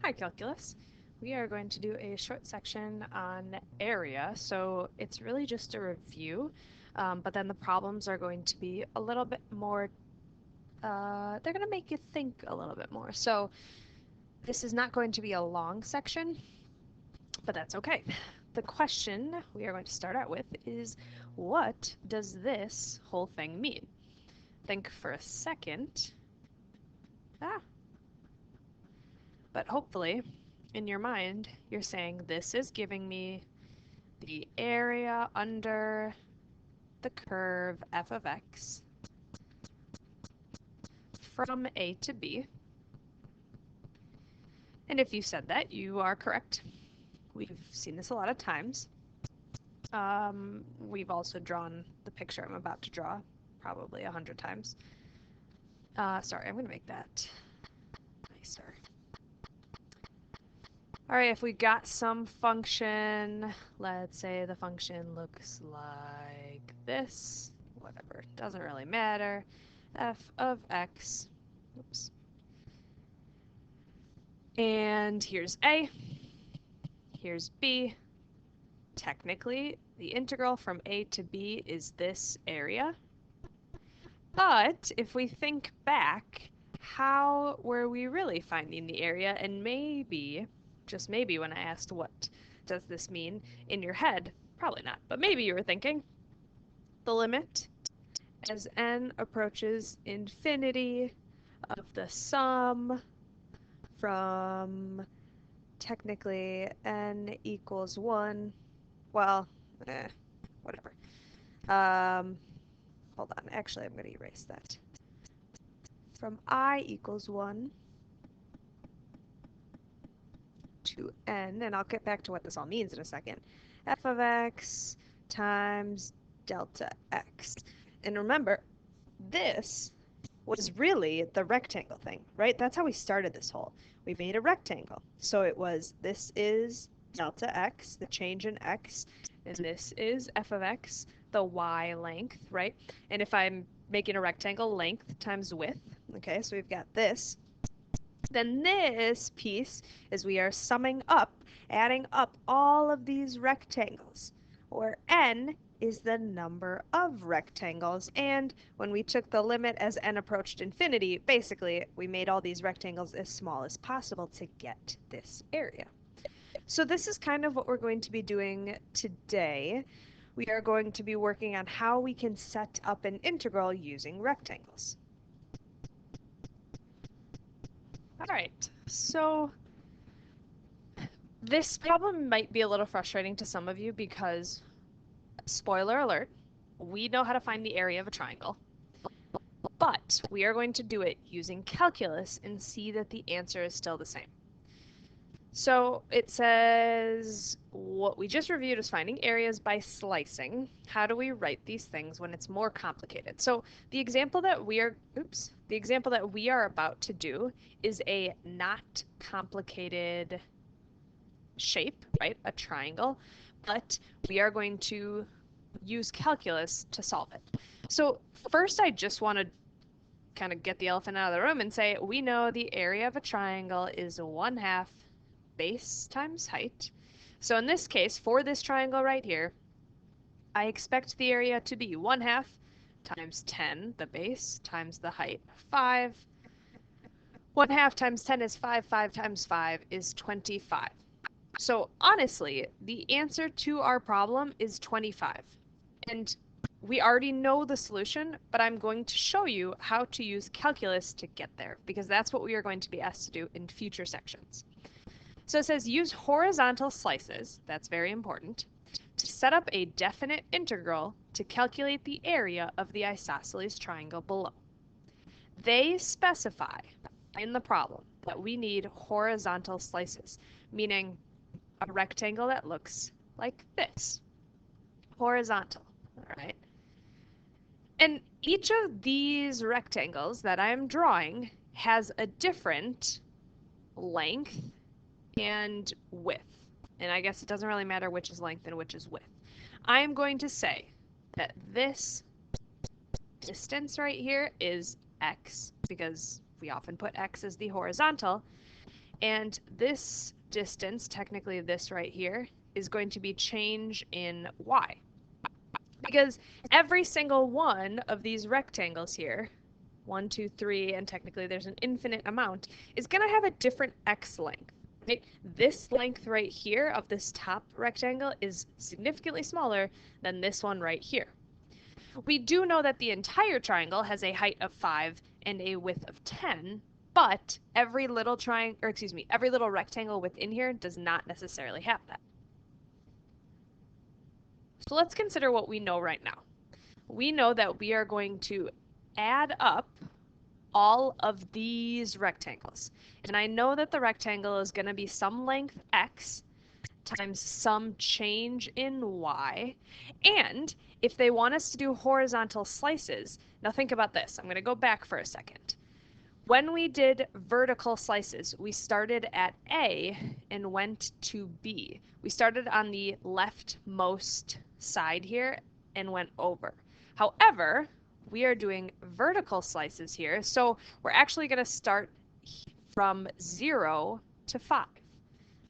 Hi, Calculus. We are going to do a short section on area, so it's really just a review, but then the problems are going to be a little bit more, they're going to make you think a little bit more. So this is not going to be a long section, but that's okay. The question we are going to start out with is, what does this whole thing mean? Think for a second. But hopefully, in your mind, you're saying this is giving me the area under the curve f of x from a to b. And if you said that, you are correct. We've seen this a lot of times. We've also drawn the picture I'm about to draw probably 100 times. Sorry, I'm going to make that nicer. All right, if we got some function, let's say the function looks like this, whatever, doesn't really matter, f of x, oops. And here's a, here's b. Technically, the integral from a to b is this area. But if we think back, how were we really finding the area? And maybe, just maybe when I asked what does this mean in your head, probably not, but maybe you were thinking the limit as n approaches infinity of the sum from technically n equals 1. Well, whatever. Hold on. Actually, I'm going to erase that. From I equals 1 to n, and I'll get back to what this all means in a second, f of x times delta x. And remember, this was really the rectangle thing, right? That's how we started this whole. We made a rectangle. So it was, this is delta x, the change in x, and this is f of x, the y length, right? And if I'm making a rectangle, length times width, okay, so we've got this. Then this piece is we are summing up, adding up all of these rectangles, where n is the number of rectangles. And when we took the limit as n approached infinity, basically we made all these rectangles as small as possible to get this area. So this is kind of what we're going to be doing today. We are going to be working on how we can set up an integral using rectangles. All right, so this problem might be a little frustrating to some of you because, spoiler alert, we know how to find the area of a triangle, but we are going to do it using calculus and see that the answer is still the same. So it says what we just reviewed is finding areas by slicing. How do we write these things when it's more complicated? So the example that we are about to do is a not complicated shape, right? A triangle, but we are going to use calculus to solve it. So first, I just want to kind of get the elephant out of the room and say we know the area of a triangle is 1/2 base times height. So in this case, for this triangle right here, I expect the area to be 1/2 times 10, the base, times the height, 5. 1/2 times 10 is 5. 5 times 5 is 25. So honestly, the answer to our problem is 25. And we already know the solution, but I'm going to show you how to use calculus to get there, because that's what we are going to be asked to do in future sections. So it says use horizontal slices, that's very important, to set up a definite integral to calculate the area of the isosceles triangle below. They specify in the problem that we need horizontal slices, meaning a rectangle that looks like this. Horizontal, all right? And each of these rectangles that I'm drawing has a different length and width. And I guess it doesn't really matter which is length and which is width. I am going to say that this distance right here is x, because we often put x as the horizontal, And this distance, technically this right here, is going to be change in y. Because every single one of these rectangles here, 1, 2, 3, and technically there's an infinite amount, is going to have a different x length. Right? This length right here of this top rectangle is significantly smaller than this one right here. We do know that the entire triangle has a height of 5 and a width of 10, but every little every little rectangle within here does not necessarily have that. So let's consider what we know right now. We know that we are going to add up all of these rectangles. And I know that the rectangle is going to be some length x times some change in y. And if they want us to do horizontal slices, now think about this. I'm going to go back for a second. When we did vertical slices, we started at A and went to B. We started on the leftmost side here and went over. However, we are doing vertical slices here, so we're actually going to start from 0 to 5.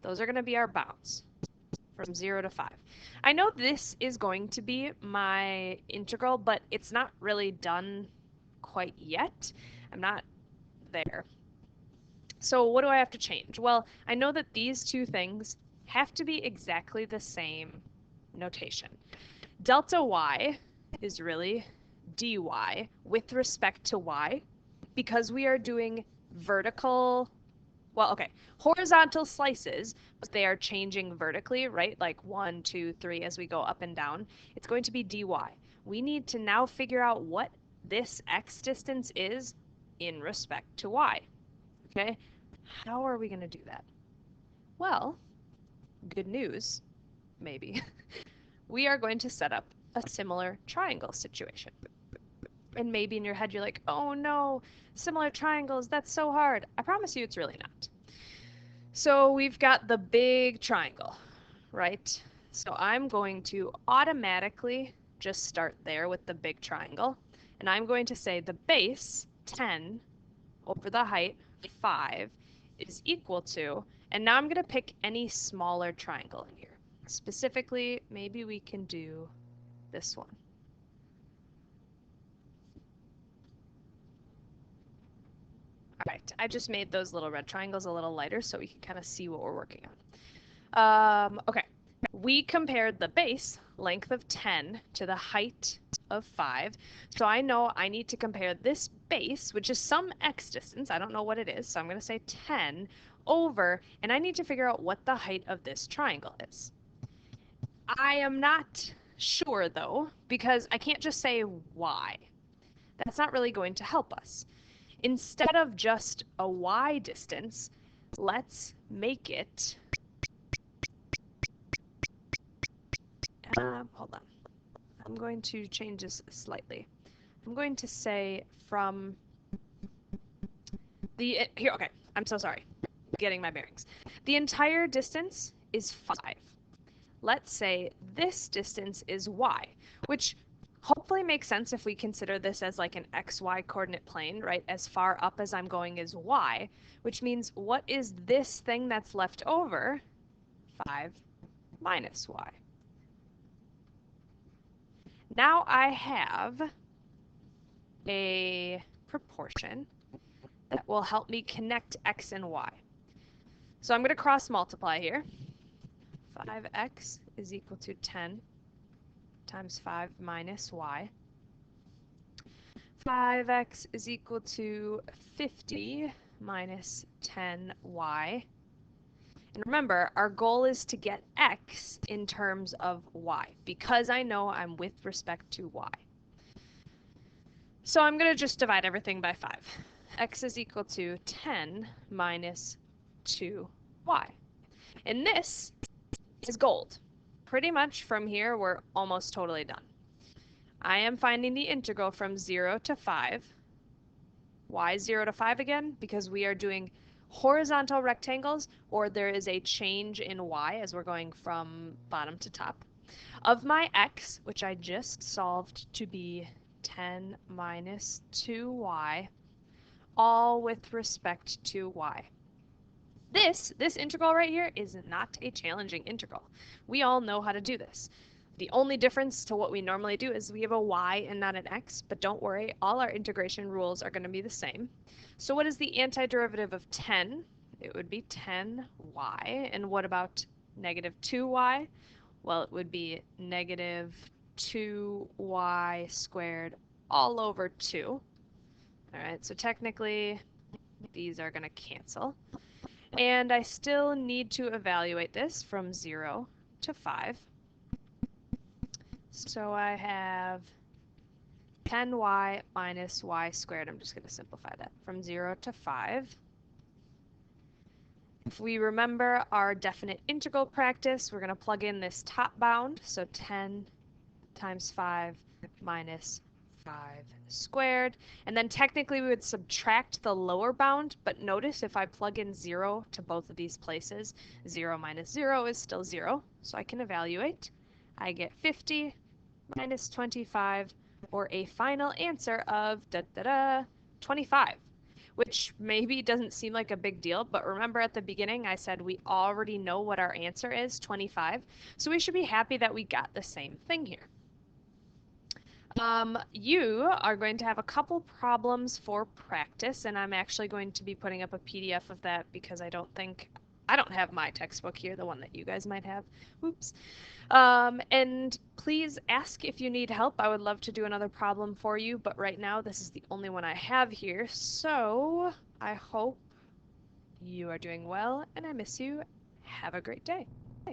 Those are going to be our bounds, from 0 to 5. I know this is going to be my integral, but it's not really done quite yet. I'm not there. So what do I have to change? Well, I know that these two things have to be exactly the same notation. Delta y is really dy with respect to y, because we are doing horizontal slices, but they are changing vertically, right? Like 1, 2, 3 as we go up and down. It's going to be dy. We need to now figure out what this x distance is in respect to y. Okay, how are we going to do that? Well, good news, maybe. We are going to set up a similar triangle situation. And maybe in your head you're like, oh no, similar triangles, that's so hard. I promise you it's really not. So we've got the big triangle, right? So I'm going to automatically just start there with the big triangle. And I'm going to say the base, 10, over the height, 5, is equal to, and now I'm going to pick any smaller triangle in here. Specifically, maybe we can do this one. All right, I just made those little red triangles a little lighter so we can kind of see what we're working on. Okay, we compared the base length of 10 to the height of 5. So I know I need to compare this base, which is some x distance. I don't know what it is, so I'm going to say 10 over, and I need to figure out what the height of this triangle is. I am not sure, though, because I can't just say y. That's not really going to help us. Instead of just a y distance, let's make it, hold on. I'm going to change this slightly. I'm going to say from here, okay, I'm so sorry. Getting my bearings. The entire distance is 5. Let's say this distance is y, which hopefully makes sense if we consider this as like an xy coordinate plane, right? As far up as I'm going is y, which means what is this thing that's left over? 5 minus y. Now I have a proportion that will help me connect x and y. So I'm going to cross multiply here. 5x is equal to 10 times 5 minus y. 5x is equal to 50 minus 10y. And remember, our goal is to get x in terms of y, because I know I'm with respect to y. So I'm going to just divide everything by 5. X is equal to 10 minus 2y. And this is gold. Pretty much from here, we're almost totally done. I am finding the integral from 0 to 5. Why 0 to 5 again? Because we are doing horizontal rectangles, or there is a change in y as we're going from bottom to top, of my x, which I just solved to be 10 minus 2y, all with respect to y. This integral right here is not a challenging integral. We all know how to do this. The only difference to what we normally do is we have a y and not an x, but don't worry, all our integration rules are going to be the same. So what is the antiderivative of 10? It would be 10y. And what about negative 2y? Well, it would be negative 2y squared all over 2. All right, so technically these are going to cancel. And I still need to evaluate this from 0 to 5. So I have 10y minus y squared. I'm just going to simplify that from 0 to 5. If we remember our definite integral practice, we're going to plug in this top bound. So 10 times 5 minus 5 squared. And then technically we would subtract the lower bound, but notice if I plug in 0 to both of these places, 0 minus 0 is still 0. So I can evaluate. I get 50 minus 25, or a final answer of 25, which maybe doesn't seem like a big deal, but remember at the beginning I said we already know what our answer is, 25, so we should be happy that we got the same thing here. You are going to have a couple problems for practice, and I'm actually going to be putting up a PDF of that because I don't have my textbook here, the one that you guys might have. Oops. And please ask if you need help. I would love to do another problem for you, but right now this is the only one I have here. So I hope you are doing well, and I miss you. Have a great day.